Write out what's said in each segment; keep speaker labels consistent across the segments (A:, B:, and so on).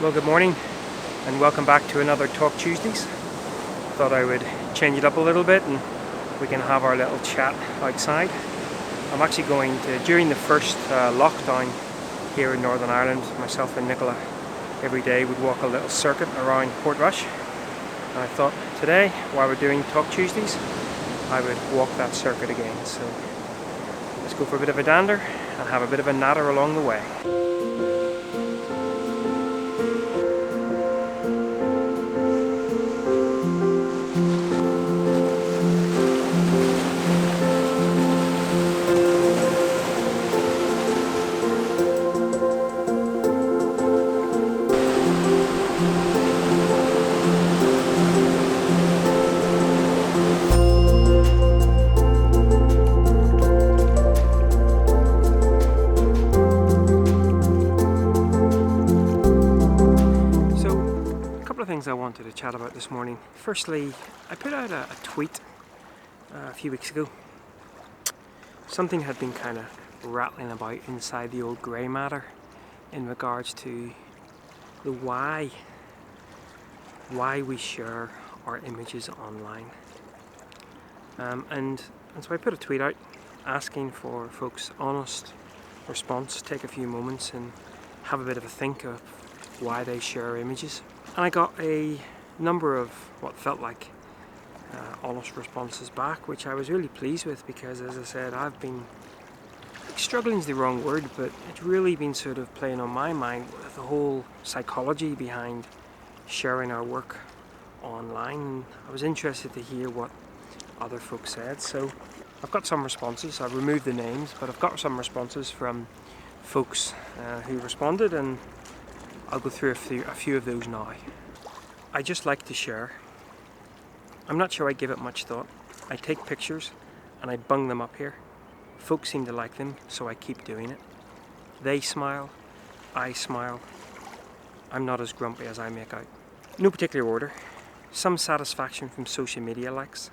A: Well, good morning and welcome back to another Talk Tuesdays. Thought I would change it up a little bit and we can have our little chat outside. I'm actually going to, during the first lockdown here in Northern Ireland, myself and Nicola every day would walk a little circuit around Portrush. And I thought today, while we're doing Talk Tuesdays, I would walk that circuit again. So let's go for a bit of a dander and have a bit of a natter along the way. Things I wanted to chat about this morning. Firstly, I put out a tweet a few weeks ago. Something had been kind of rattling about inside the old grey matter in regards to the why we share our images online. And so I put a tweet out asking for folks' honest response, take a few moments and have a bit of a think of why they share images. And I got a number of what felt like honest responses back, which I was really pleased with because, as I said, I've been, struggling is the wrong word, but it's really been sort of playing on my mind with the whole psychology behind sharing our work online. And I was interested to hear what other folks said. So I've got some responses. I've removed the names, but I've got some responses from folks who responded, and I'll go through a few of those now. I just like to share. I'm not sure I give it much thought. I take pictures and I bung them up here. Folks seem to like them, so I keep doing it. They smile, I smile. I'm not as grumpy as I make out. No particular order. Some satisfaction from social media likes.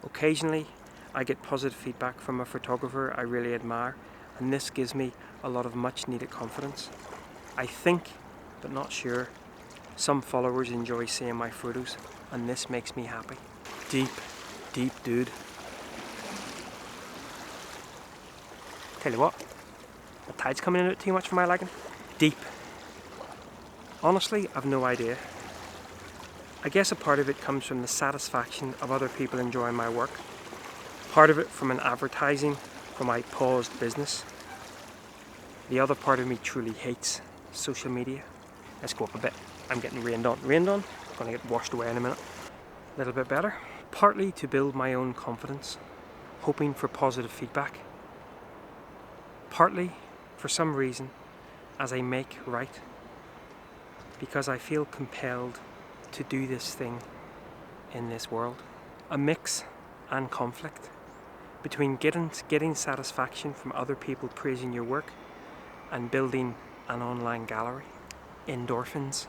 A: Occasionally, I get positive feedback from a photographer I really admire, and this gives me a lot of much needed confidence. I think, but not sure, some followers enjoy seeing my photos, and this makes me happy. Deep dude. Tell you what, the tide's coming in a bit too much for my liking. Deep. Honestly, I've no idea. I guess a part of it comes from the satisfaction of other people enjoying my work. Part of it from an advertising for my paused business. The other part of me truly hates social media. Let's go up a bit. I'm getting rained on. Gonna get washed away in a minute. A little bit better. Partly to build my own confidence, hoping for positive feedback. Partly, for some reason, as I make right, because I feel compelled to do this thing in this world. A mix and conflict between getting satisfaction from other people praising your work and building an online gallery. Endorphins.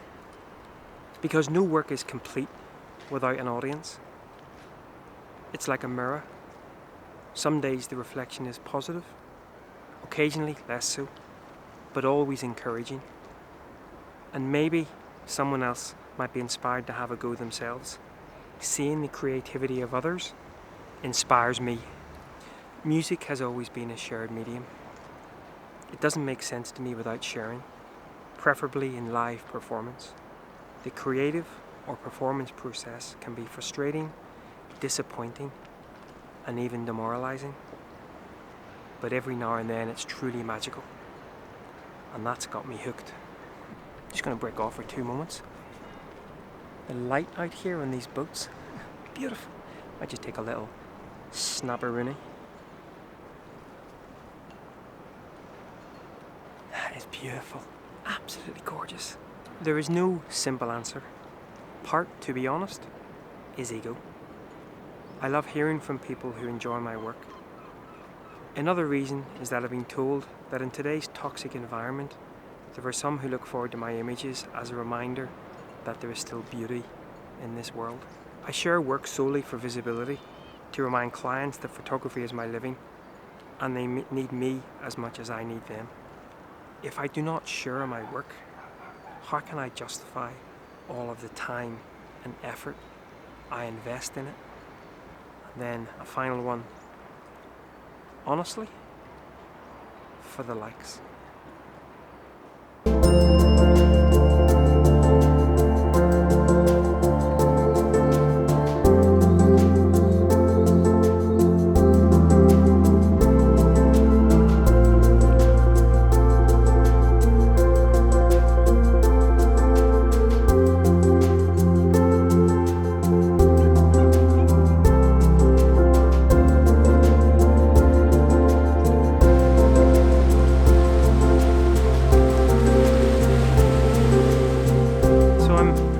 A: Because no work is complete without an audience. It's like a mirror. Some days the reflection is positive, occasionally less so, but always encouraging. And maybe someone else might be inspired to have a go themselves. Seeing the creativity of others inspires me. Music has always been a shared medium. It doesn't make sense to me without sharing, preferably in live performance. The creative or performance process can be frustrating, disappointing, and even demoralizing. But every now and then it's truly magical. And that's got me hooked. Just going to break off for 2 moments. The light out here on these boats, beautiful. I just take a little snapperoonie. That is beautiful. Absolutely gorgeous. There is no simple answer. Part, to be honest, is ego. I love hearing from people who enjoy my work. Another reason is that I've been told that in today's toxic environment, there are some who look forward to my images as a reminder that there is still beauty in this world. I share work solely for visibility, to remind clients that photography is my living, and they need me as much as I need them. If I do not share my work, how can I justify all of the time and effort I invest in it? And then a final one, honestly, for the likes.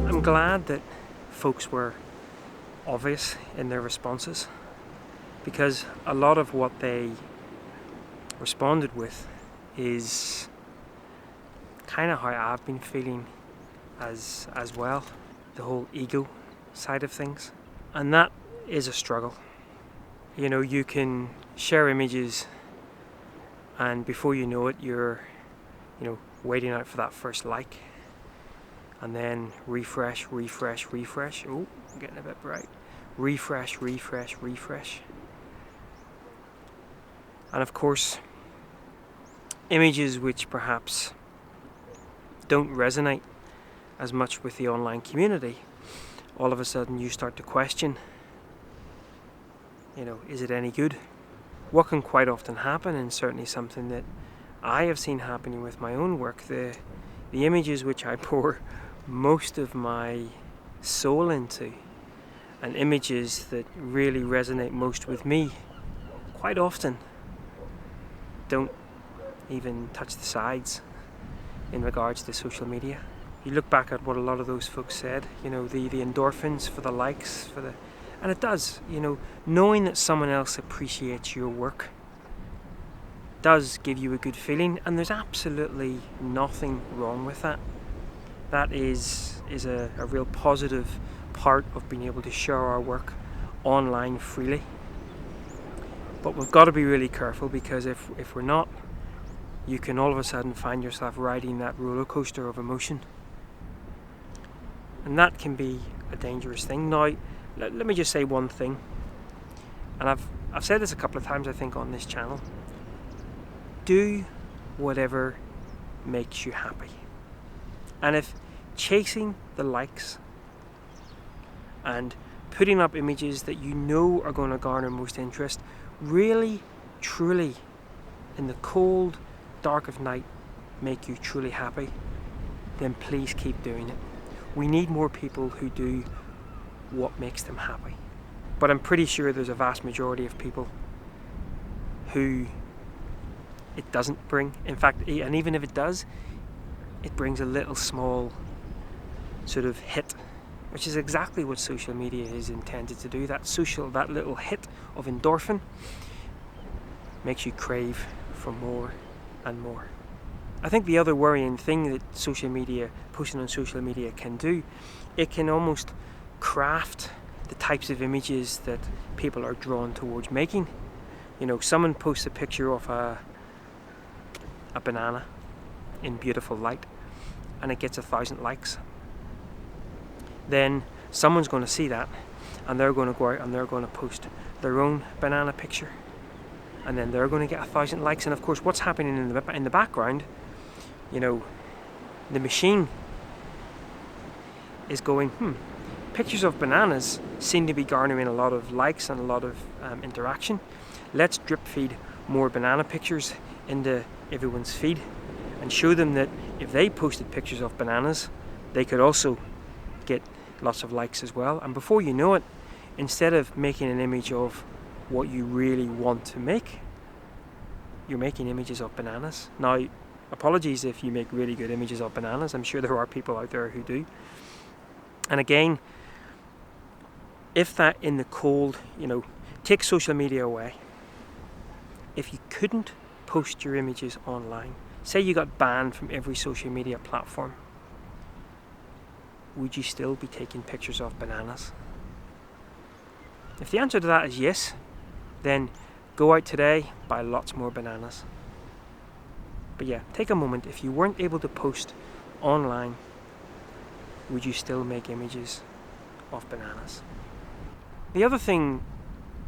A: I'm glad that folks were obvious in their responses, because a lot of what they responded with is kind of how I've been feeling as well, the whole ego side of things. And that is a struggle. You know, you can share images and before you know it, you're waiting out for that first like, and then refresh. Oh, getting a bit bright. Refresh. And of course, images which perhaps don't resonate as much with the online community, all of a sudden you start to question, is it any good? What can quite often happen, and certainly something that I have seen happening with my own work, the images which I pour most of my soul into, and images that really resonate most with me, quite often don't even touch the sides in regards to social media. You look back at what a lot of those folks said, the endorphins for the likes, and it does, knowing that someone else appreciates your work does give you a good feeling, and there's absolutely nothing wrong with that. That is a real positive part of being able to share our work online freely. But we've got to be really careful, because if we're not, you can all of a sudden find yourself riding that roller coaster of emotion. And that can be a dangerous thing. Now, let me just say one thing, and I've said this a couple of times I think on this channel. Do whatever makes you happy. And if chasing the likes and putting up images that you know are going to garner most interest really, truly, in the cold, dark of night, make you truly happy, then please keep doing it. We need more people who do what makes them happy. But I'm pretty sure there's a vast majority of people who it doesn't bring. In fact, and even if it does, it brings a little small sort of hit, which is exactly what social media is intended to do. That little hit of endorphin makes you crave for more and more. I think the other worrying thing that posting on social media can do, it can almost craft the types of images that people are drawn towards making. Someone posts a picture of a banana in beautiful light and it gets 1,000 likes. Then someone's going to see that, and they're going to go out and they're going to post their own banana picture, and then they're going to get 1,000 likes. And of course, what's happening in the background, the machine is going, pictures of bananas seem to be garnering a lot of likes and a lot of interaction. Let's drip feed more banana pictures into everyone's feed and show them that if they posted pictures of bananas, they could also get lots of likes as well. And before you know it, instead of making an image of what you really want to make, you're making images of bananas. Now, apologies if you make really good images of bananas. I'm sure there are people out there who do. And again, if that in the cold, take social media away. If you couldn't post your images online, say you got banned from every social media platform, would you still be taking pictures of bananas? If the answer to that is yes, then go out today, buy lots more bananas. But yeah, take a moment. If you weren't able to post online would you still make images of bananas? The other thing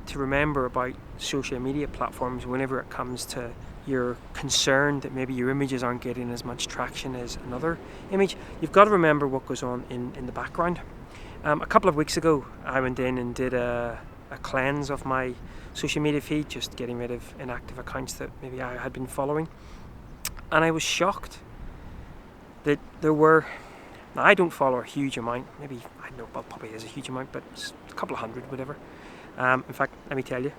A: to remember about social media platforms whenever it comes to you're concerned that maybe your images aren't getting as much traction as another image, you've got to remember what goes on in the background. A couple of weeks ago I went in and did a cleanse of my social media feed, just getting rid of inactive accounts that maybe I had been following, and I was shocked that there were, now I don't follow a huge amount, maybe, I don't know, well, probably is a huge amount, but it's a couple of hundred, whatever. In fact, let me tell you,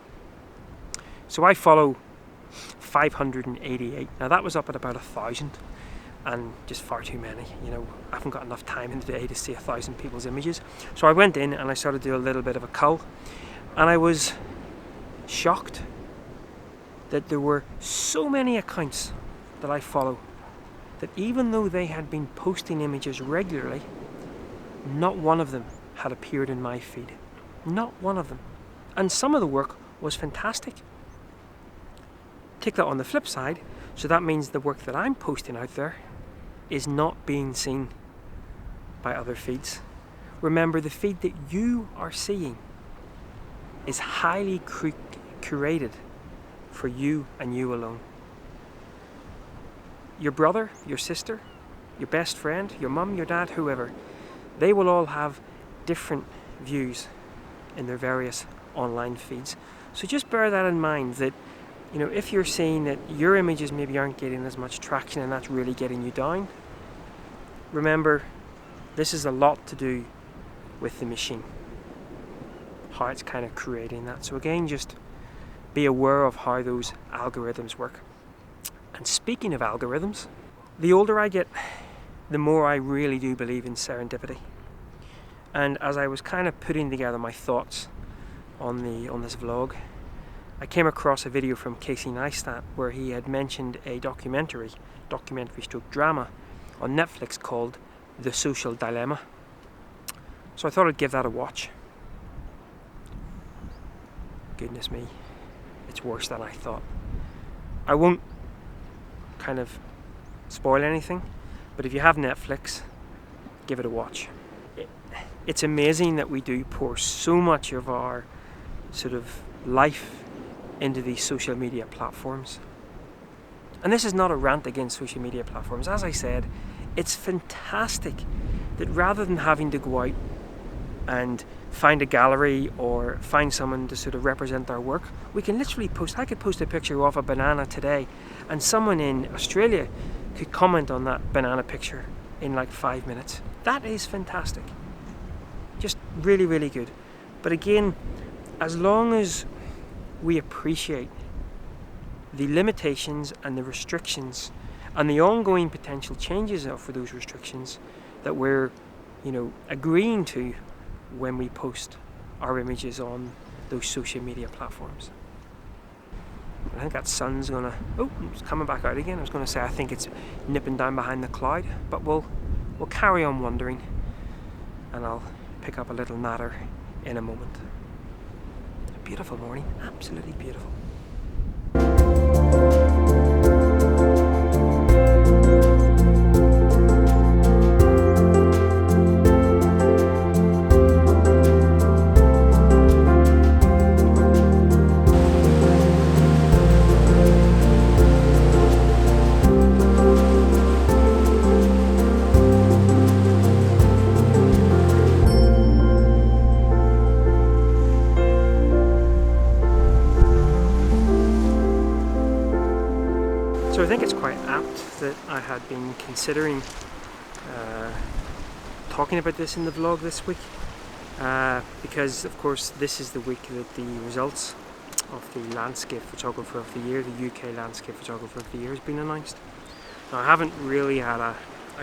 A: so I follow 588. Now that was up at about 1,000, and just far too many. I haven't got enough time in the day to see 1,000 people's images. So I went in and I started to do a little bit of a cull, and I was shocked that there were so many accounts that I follow that even though they had been posting images regularly, not one of them had appeared in my feed. Not one of them. And some of the work was fantastic. Take that on the flip side, so that means the work that I'm posting out there is not being seen by other feeds. Remember, the feed that you are seeing is highly curated for you and you alone. Your brother, your sister, your best friend, your mum, your dad, whoever, they will all have different views in their various online feeds. So just bear that in mind, that if you're seeing that your images maybe aren't getting as much traction and that's really getting you down, remember, this is a lot to do with the machine, how it's kind of creating that. So again, just be aware of how those algorithms work. And speaking of algorithms, the older I get, the more I really do believe in serendipity. And as I was kind of putting together my thoughts on this vlog, I came across a video from Casey Neistat where he had mentioned a documentary stroke drama on Netflix called The Social Dilemma. So I thought I'd give that a watch. Goodness me, it's worse than I thought. I won't kind of spoil anything, but if you have Netflix, give it a watch. It's amazing that we do pour so much of our sort of life into these social media platforms. And this is not a rant against social media platforms. As I said, it's fantastic that rather than having to go out and find a gallery or find someone to sort of represent our work, we can literally post. I could post a picture of a banana today and someone in Australia could comment on that banana picture in like 5 minutes. That is fantastic. Just really, really good. But again, as long as we appreciate the limitations and the restrictions and the ongoing potential changes for those restrictions that we're, agreeing to when we post our images on those social media platforms. I think that sun's it's coming back out again. I was gonna say I think it's nipping down behind the cloud, but we'll carry on wondering, and I'll pick up a little natter in a moment. A beautiful morning, absolutely beautiful. So I think it's quite apt that I had been considering talking about this in the vlog this week, because of course this is the week that the results of the Landscape Photographer of the Year, the UK Landscape Photographer of the Year, has been announced. Now I haven't really had a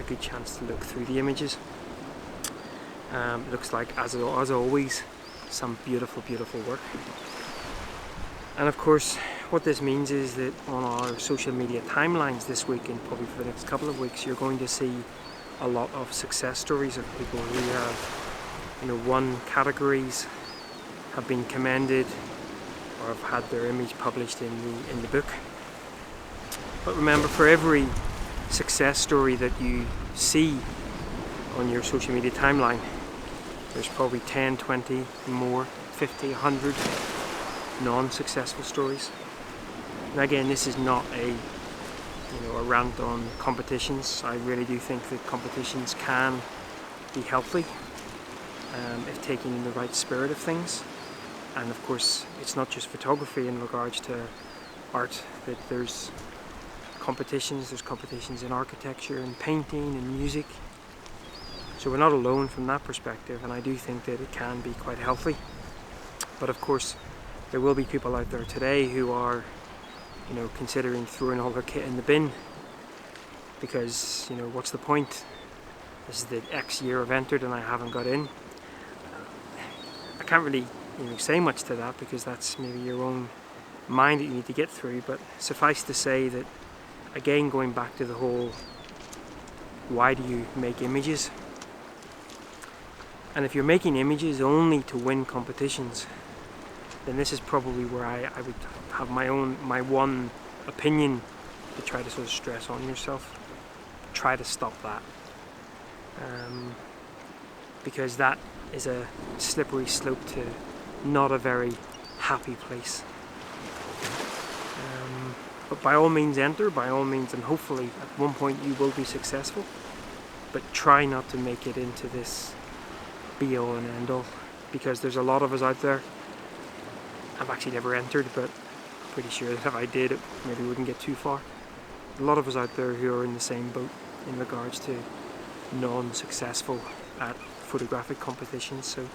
A: good chance to look through the images. It looks like, as always, some beautiful, beautiful work. And of course, what this means is that on our social media timelines this week and probably for the next couple of weeks, you're going to see a lot of success stories of people who have, won categories, have been commended, or have had their image published in the book. But remember, for every success story that you see on your social media timeline, there's probably 10, 20 more, 50, 100 non-successful stories. And again, this is not a rant on competitions. I really do think that competitions can be healthy if taken in the right spirit of things. And of course, it's not just photography in regards to art, that there's competitions in architecture and painting and music. So we're not alone from that perspective, and I do think that it can be quite healthy. But of course, there will be people out there today who are considering throwing all their kit in the bin because, what's the point? This is the X year I've entered and I haven't got in. I can't really say much to that because that's maybe your own mind that you need to get through, but suffice to say that, again, going back to the whole why do you make images? And if you're making images only to win competitions, then this is probably where I would have my one opinion to try to sort of stress on yourself. Try to stop that. Because that is a slippery slope to not a very happy place. But by all means enter, by all means, and hopefully at one point you will be successful. But try not to make it into this be all and end all, because there's a lot of us out there. I've actually never entered, but I'm pretty sure that if I did, it maybe wouldn't get too far. A lot of us out there who are in the same boat in regards to non-successful at photographic competitions. So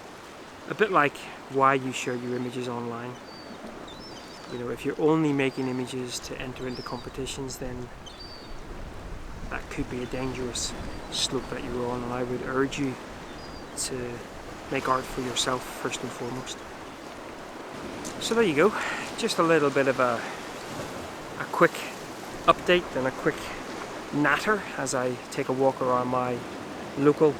A: a bit like why you share your images online. If you're only making images to enter into competitions, then that could be a dangerous slope that you're on, and I would urge you to make art for yourself first and foremost. So there you go, just a little bit of a quick update and a quick natter as I take a walk around my local.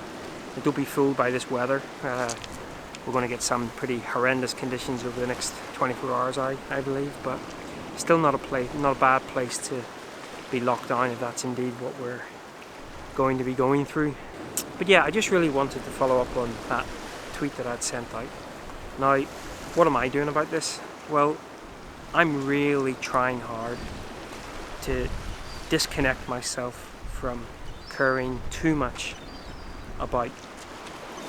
A: Don't be fooled by this weather. We're going to get some pretty horrendous conditions over the next 24 hours, I believe, but still not a bad place to be locked down if that's indeed what we're going to be going through. But yeah, I just really wanted to follow up on that tweet that I'd sent out. Now, what am I doing about this? Well, I'm really trying hard to disconnect myself from caring too much about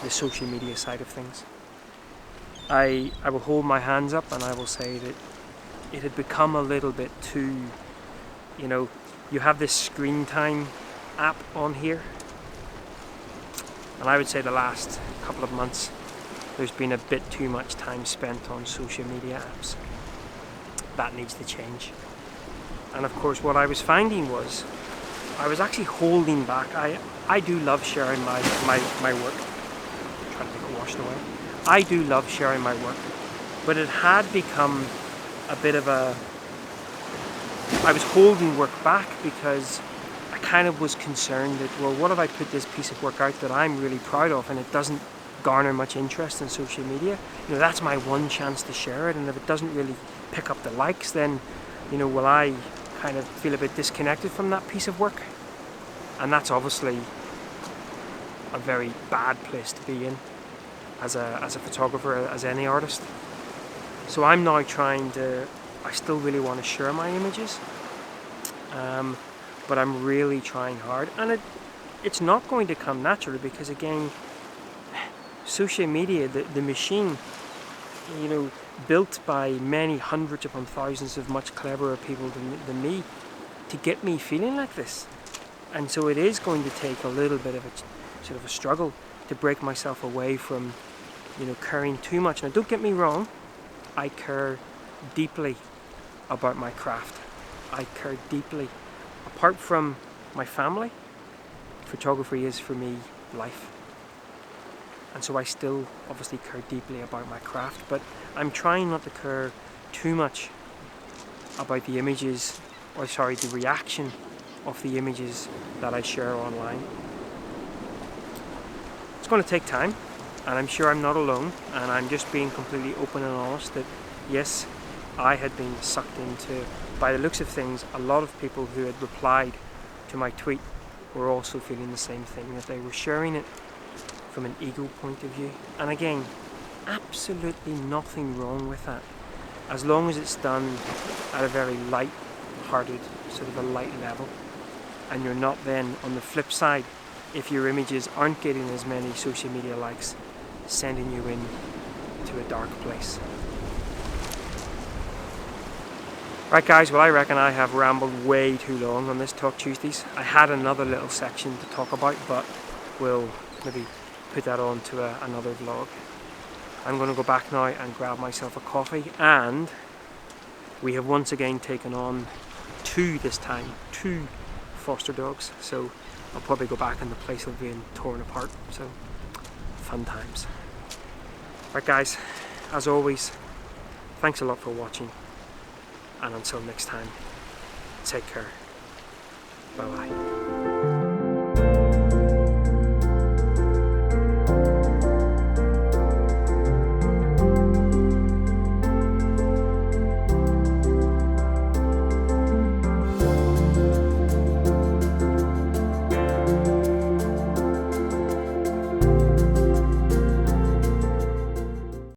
A: the social media side of things. I will hold my hands up and I will say that it had become a little bit too, you have this screen time app on here, and I would say the last couple of months there's been a bit too much time spent on social media apps. That needs to change. And of course what I was finding was I was actually holding back. I do love sharing my work. I'm trying to get it washed away. I do love sharing my work, but it had become a bit of I was holding work back because I kind of was concerned that, well, what if I put this piece of work out that I'm really proud of and it doesn't garner much interest in social media? That's my one chance to share it, and if it doesn't really pick up the likes, then will I kind of feel a bit disconnected from that piece of work? And that's obviously a very bad place to be in as a photographer, as any artist. So I'm now I still really want to share my images, but I'm really trying hard, and it's not going to come naturally because, again, social media, the machine, built by many hundreds upon thousands of much cleverer people than me to get me feeling like this. And so it is going to take a little bit of a struggle to break myself away from caring too much. Now, don't get me wrong, I care deeply about my craft. I care deeply. Apart from my family, photography is for me life. And so I still obviously care deeply about my craft, but I'm trying not to care too much about the images, the reaction of the images that I share online. It's going to take time, and I'm sure I'm not alone, and I'm just being completely open and honest that yes, I had been sucked into, by the looks of things, a lot of people who had replied to my tweet were also feeling the same thing, that they were sharing it from an ego point of view. And again, absolutely nothing wrong with that, as long as it's done at a very light-hearted, sort of a light level, and you're not then, on the flip side, if your images aren't getting as many social media likes, sending you in to a dark place. Right guys, well I reckon I have rambled way too long on this Talk Tuesdays. I had another little section to talk about, but we'll maybe put that on to another vlog. I'm going to go back now and grab myself a coffee, and we have once again taken on two foster dogs, so I'll probably go back and the place will be torn apart, so fun times. Right guys, as always, thanks a lot for watching, and until next time, take care. Bye bye.